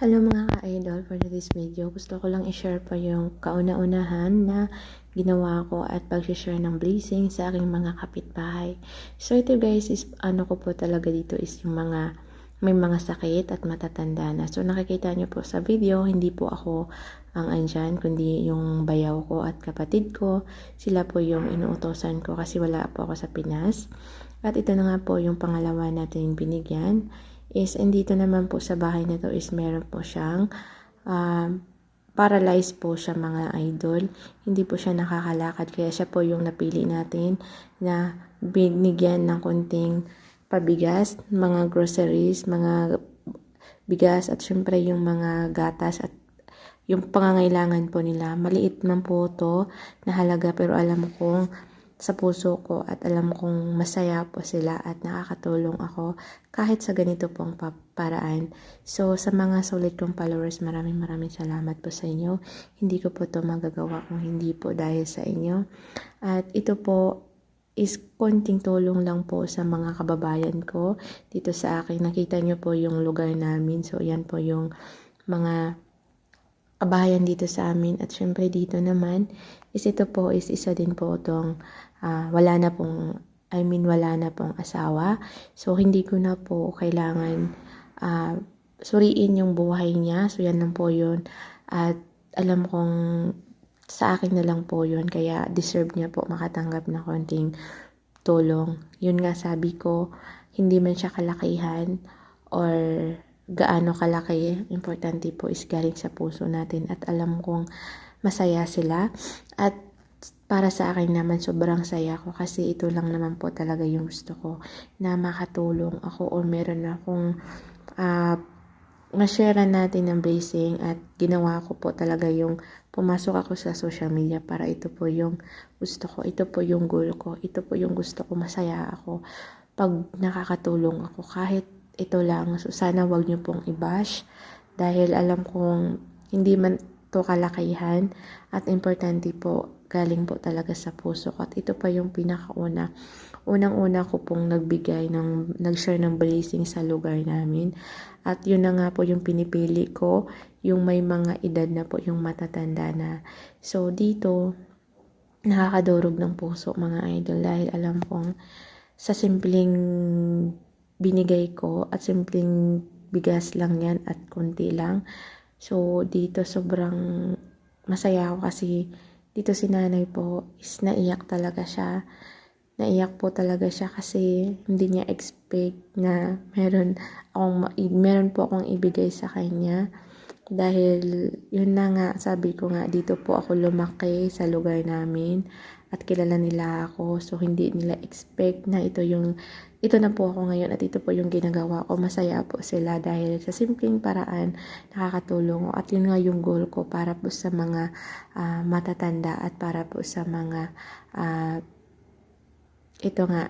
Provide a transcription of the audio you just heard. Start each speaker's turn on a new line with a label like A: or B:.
A: Hello mga ka-idol, for this video, gusto ko lang i-share pa yung kauna-unahan na ginawa ko at pag-share ng blessing sa aking mga kapitbahay. So ito guys, is ano ko po talaga dito is yung mga may mga sakit at matatanda na. So nakikita nyo po sa video, hindi po ako ang andyan, kundi yung bayaw ko at kapatid ko. Sila po yung inuutosan ko kasi wala po ako sa Pinas. At ito na nga po yung pangalawa natin binigyan. Is andito naman po sa bahay na to is meron po siyang paralyzed po siya mga idol. Hindi po siya nakakalakad kaya siya po yung napili natin na binigyan ng konting pabigas, mga groceries, mga bigas at syempre yung mga gatas at yung pangangailangan po nila. Maliit man po to na halaga pero alam kong sa puso ko at alam kong masaya po sila at nakakatulong ako kahit sa ganito pong paraan. So sa mga sulit kong followers, maraming salamat po sa inyo. Hindi ko po to magagawa kung hindi po dahil sa inyo. At ito po is konting tulong lang po sa mga kababayan ko dito sa akin. Nakita nyo po yung lugar namin. So yan po yung mga kabahayan dito sa amin. At syempre dito naman is ito po is isa din po itong wala na pong asawa. So hindi ko na po kailangan suriin yung buhay niya. So yan lang po yun. At alam kong sa akin na lang po yun. Kaya deserve niya po makatanggap na konting tulong. Yun nga sabi ko, hindi man siya kalakihan or gaano kalaki, importante po is galing sa puso natin at alam kong masaya sila at para sa akin naman sobrang saya ko kasi ito lang naman po talaga yung gusto ko na makatulong ako o meron akong ma-share natin ng blessing at ginawa ko po talaga yung pumasok ako sa social media para ito po yung gusto ko, ito po yung goal ko, ito po yung gusto ko, masaya ako pag nakakatulong ako kahit ito lang. So sana wag niyo pong i-bash dahil alam kong hindi man to kalakihan at importante po galing po talaga sa puso ko at ito pa yung unang-una ko pong nag-share ng blessing sa lugar namin at yun na nga po yung pinipili ko, yung may mga edad na po, yung matatanda na. So dito nakakadurog ng puso mga idol dahil alam kong sa simpleng binigay ko at simpleng bigas lang yan at konti lang. So dito sobrang masaya ako kasi dito si nanay po is naiyak talaga siya. Naiyak po talaga siya kasi hindi niya expect na meron po akong ibigay sa kanya. Dahil yun na nga, sabi ko nga, dito po ako lumaki sa lugar namin at kilala nila ako. So hindi nila expect na ito na po ako ngayon at ito po yung ginagawa ko. Masaya po sila dahil sa simpleng paraan nakakatulong ko. At yun nga yung goal ko para po sa mga matatanda at para po sa mga ito nga,